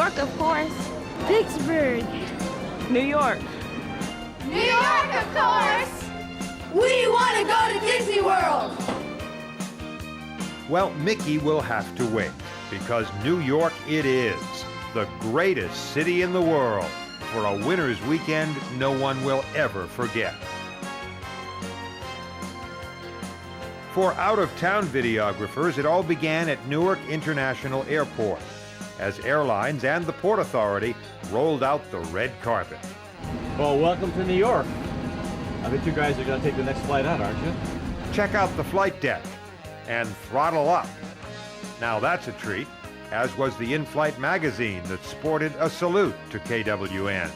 York, of course. Pittsburgh. New York. New York, of course! We want to go to Disney World! Well, Mickey will have to wait, because New York it is, the greatest city in the world, for a winter's weekend no one will ever forget. For out-of-town videographers, it all began at Newark International Airport, as airlines and the Port Authority rolled out the red carpet. Well, welcome to New York. I bet you guys are going to take the next flight out, aren't you? Check out the flight deck and throttle up. Now that's a treat, as was the in-flight magazine that sported a salute to KWN.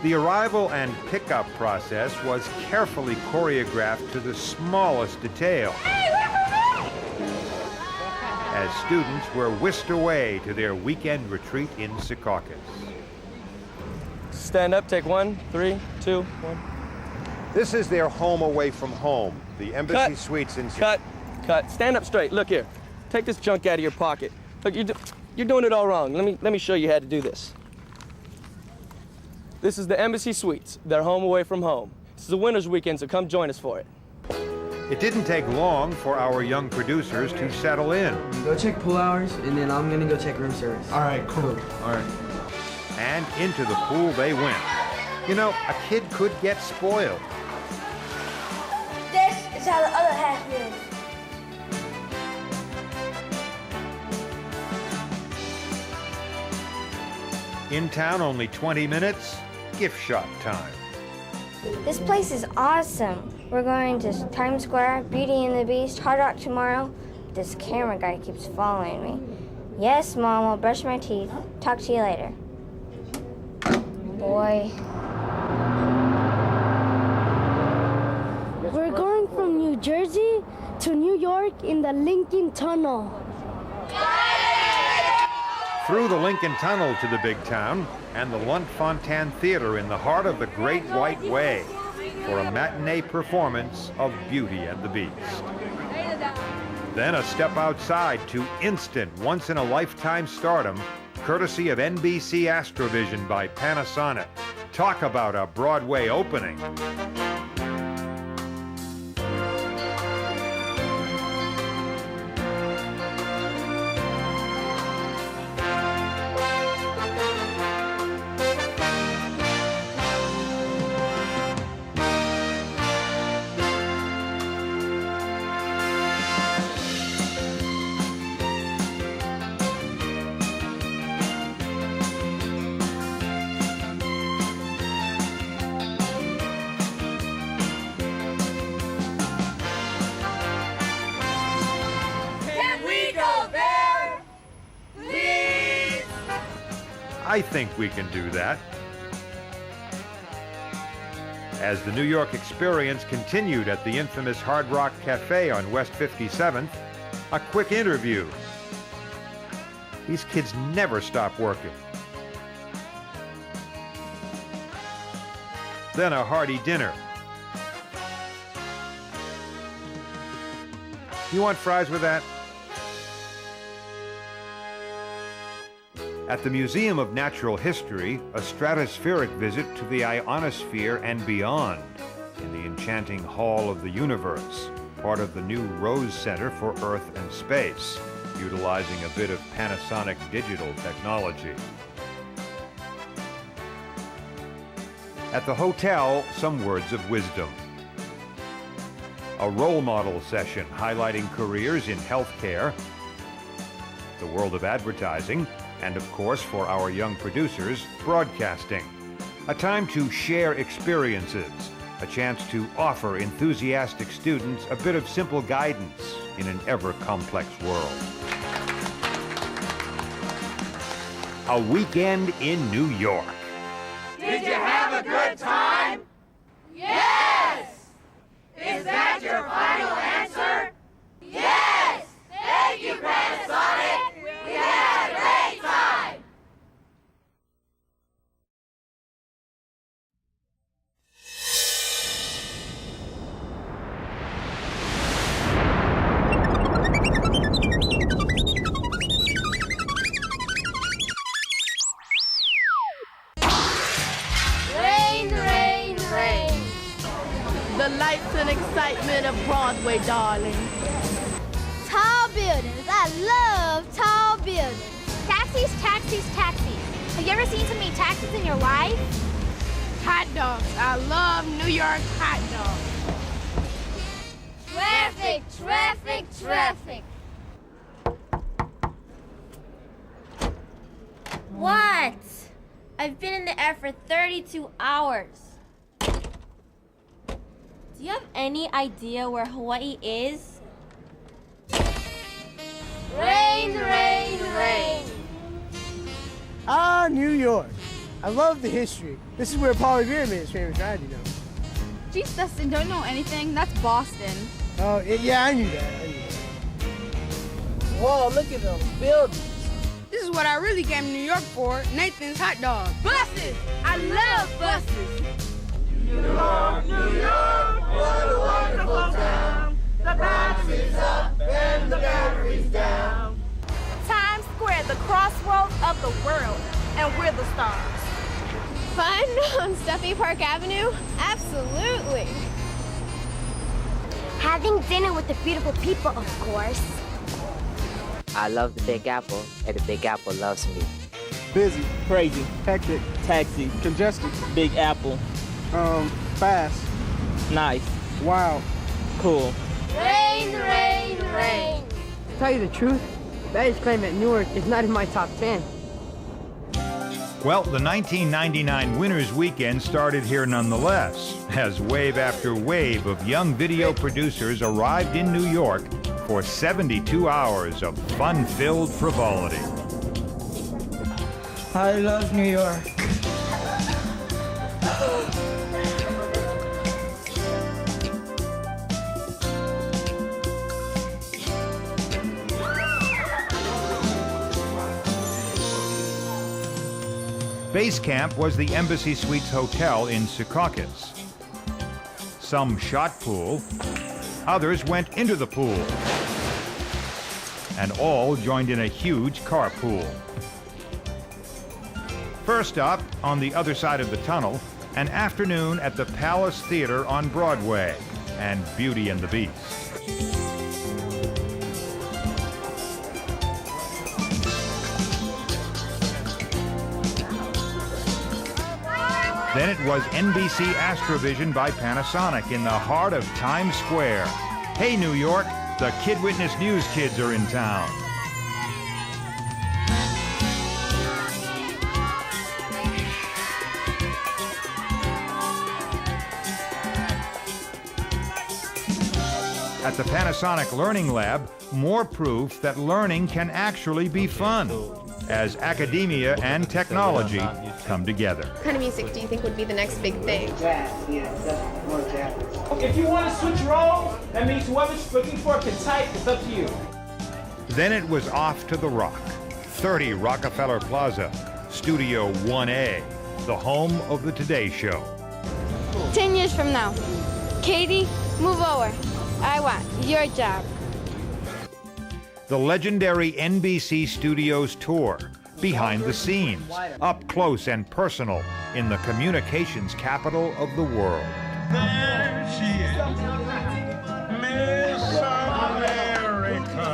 The arrival and pickup process was carefully choreographed to the smallest detail, as students were whisked away to their weekend retreat in Secaucus. Stand up, take 1, 3, 2, 1. This is their home away from home, the Embassy Suites in Cut. Stand up straight. Look here. Take this junk out of your pocket. Look, you're doing it all wrong. Let me show you how to do this. This is the Embassy Suites. Their home away from home. This is the Winners Weekends, so come join us for it. It didn't take long for our young producers to settle in. Go check pool hours, and then I'm gonna go check room service. All right, cool. All right. And into the pool they went. You know, a kid could get spoiled. This is how the other half is. In town only 20 minutes, gift shop time. This place is awesome. We're going to Times Square, Beauty and the Beast, Hard Rock tomorrow. This camera guy keeps following me. Yes, Mom, I'll brush my teeth. Talk to you later. Boy. We're going from New Jersey to New York in the Lincoln Tunnel. Through the Lincoln Tunnel to the big town and the Lunt-Fontanne Theater in the heart of the Great White Way for a matinee performance of Beauty and the Beast. Then a step outside to instant, once-in-a-lifetime stardom, courtesy of NBC Astrovision by Panasonic. Talk about a Broadway opening. I think we can do that. As the New York experience continued at the infamous Hard Rock Cafe on West 57th, a quick interview. These kids never stop working. Then a hearty dinner. You want fries with that? At the Museum of Natural History, a stratospheric visit to the ionosphere and beyond in the enchanting Hall of the Universe, part of the new Rose Center for Earth and Space, utilizing a bit of Panasonic digital technology. At the hotel, some words of wisdom. A role model session highlighting careers in healthcare, the world of advertising, and of course, for our young producers, broadcasting. A time to share experiences, a chance to offer enthusiastic students a bit of simple guidance in an ever-complex world. A weekend in New York. Did you have a good time? Yes! Is that your final answer? Yes! Thank you, Panasonic! We had a great time! and excitement of Broadway, darling. Tall buildings. I love tall buildings. Taxis, taxis, taxis. Have you ever seen so many taxis in your life? Hot dogs. I love New York hot dogs. Traffic, traffic, traffic. What? I've been in the air for 32 hours. Do you have any idea where Hawaii is? Rain, rain, rain. Ah, New York. I love the history. This is where Paul Revere made his famous ride, you know. Geez, Dustin, don't you know anything? That's Boston. Oh, yeah, I knew that. Whoa, look at those buildings. This is what I really came to New York for, Nathan's hot dog. Buses! I love buses! New York, New York, what a wonderful town. The battery's up and the battery's down. Times Square, the crossroads of the world, and we're the stars. Fun on Stuffy Park Avenue? Absolutely. Having dinner with the beautiful people, of course. I love the Big Apple, and the Big Apple loves me. Busy. Crazy. Hectic. Taxi. Congested. Big Apple. Fast. Nice. Wow. Cool. Rain, rain, rain. To tell you the truth, baggage claim at Newark is not in my top 10. Well, the 1999 Winners Weekend started here nonetheless, as wave after wave of young video producers arrived in New York for 72 hours of fun-filled frivolity. I love New York. Base camp was the Embassy Suites Hotel in Secaucus. Some shot pool, others went into the pool, and all joined in a huge carpool. First up, on the other side of the tunnel, an afternoon at the Palace Theater on Broadway and Beauty and the Beast. Then it was NBC Astrovision by Panasonic in the heart of Times Square. Hey, New York, the Kid Witness News kids are in town. At the Panasonic Learning Lab, more proof that learning can actually be fun, as academia and technology come together. What kind of music do you think would be the next big thing? Jazz, yeah, more jazz. If you want to switch roles, that means whoever's looking for it can type. It's up to you. Then it was off to the Rock, 30 Rockefeller Plaza, Studio 1A, the home of the Today Show. 10 years from now, Katie, move over. I want your job. The legendary NBC Studios tour, behind the scenes, up close and personal in the communications capital of the world. There she is, Miss America.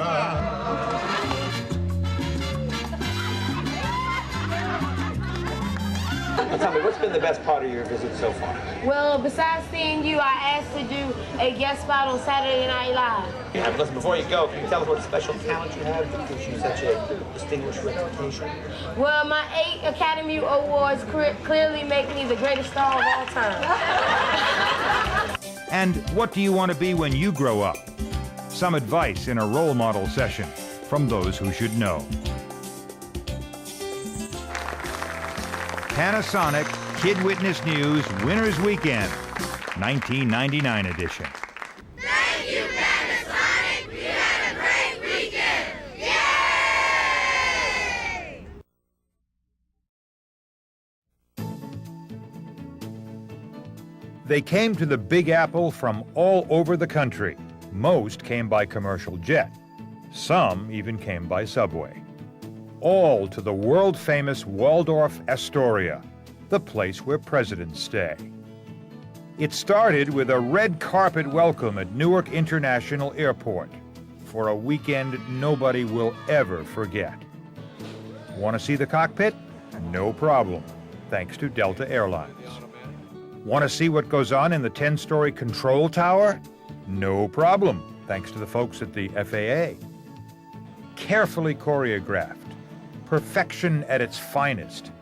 Now tell me, what's been the best part of your visit so far? Well, besides seeing you, I asked to do a guest spot on Saturday Night Live. Yeah, but listen, before you go, can you tell us what special talent you have that gives you such a distinguished reputation? Well, my 8 Academy Awards clearly make me the greatest star of all time. And what do you want to be when you grow up? Some advice in a role model session from those who should know. Panasonic Kid Witness News Winners Weekend, 1999 edition. Thank you, Panasonic. We had a great weekend. Yay! They came to the Big Apple from all over the country. Most came by commercial jet. Some even came by subway. All to the world-famous Waldorf Astoria, the place where presidents stay. It started with a red carpet welcome at Newark International Airport for a weekend nobody will ever forget. Want to see the cockpit? No problem, thanks to Delta Airlines. Want to see what goes on in the 10-story control tower? No problem, thanks to the folks at the FAA. Carefully choreographed, perfection at its finest.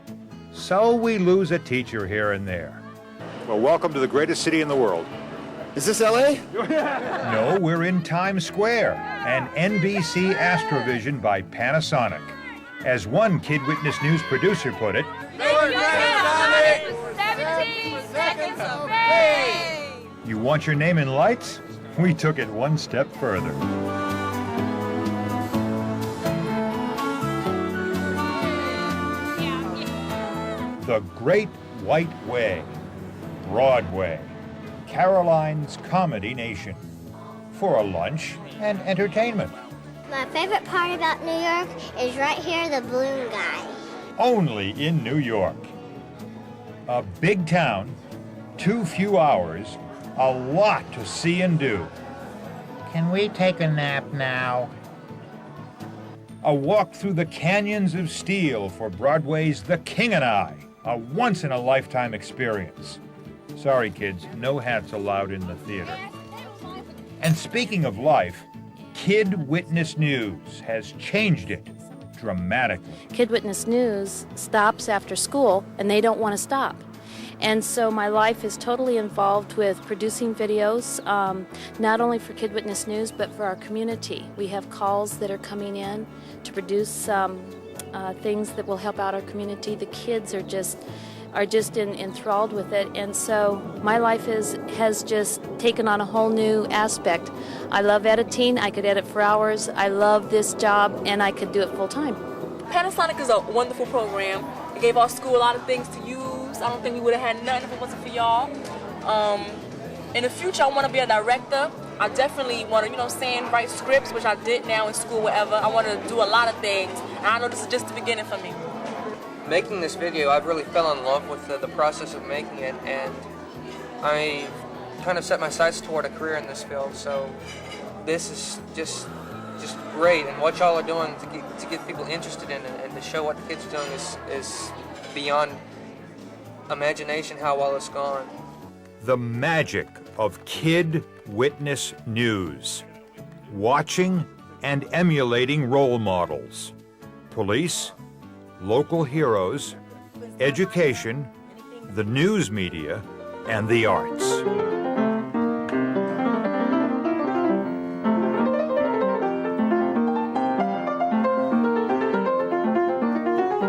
So we lose a teacher here and there. Well, welcome to the greatest city in the world. Is this LA? No, we're in Times Square, and NBC Astrovision by Panasonic. As one Kid Witness News producer put it, 17 seconds of fame! you want your name in lights? We took it one step further. The Great White Way, Broadway, Caroline's Comedy Nation, for a lunch and entertainment. My favorite part about New York is right here, the balloon guy. Only in New York. A big town, too few hours, a lot to see and do. Can we take a nap now? A walk through the canyons of steel for Broadway's The King and I, a once-in-a-lifetime experience. Sorry, kids, no hats allowed in the theater. And speaking of life, Kid Witness News has changed it dramatically. Kid Witness News stops after school, and they don't want to stop. And so my life is totally involved with producing videos, not only for Kid Witness News, but for our community. We have calls that are coming in to produce things that will help out our community. The kids are just enthralled with it, and so my life has just taken on a whole new aspect. I love editing. I could edit for hours. I love this job, and I could do it full time. Panasonic is a wonderful program. It gave our school a lot of things to use. I don't think we would have had nothing if it wasn't for y'all. In the future, I want to be a director. I definitely want to, write scripts, which I did now in school, whatever. I want to do a lot of things, and I know this is just the beginning for me. Making this video, I've really fell in love with the process of making it, and I kind of set my sights toward a career in this field. So this is just great, and what y'all are doing to get people interested in it and to show what the kids are doing is beyond imagination how well it's gone. The magic of Kid Witness News. Watching and emulating role models. Police, local heroes, education, the news media, and the arts.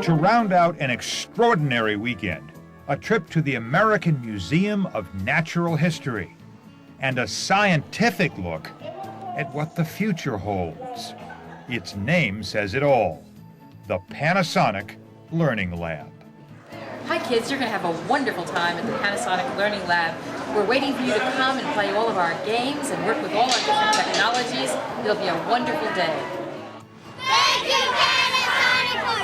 To round out an extraordinary weekend, a trip to the American Museum of Natural History, and a scientific look at what the future holds. Its name says it all. The Panasonic Learning Lab. Hi kids, you're going to have a wonderful time at the Panasonic Learning Lab. We're waiting for you to come and play all of our games and work with all our different technologies. It'll be a wonderful day. Thank you, Panasonic, for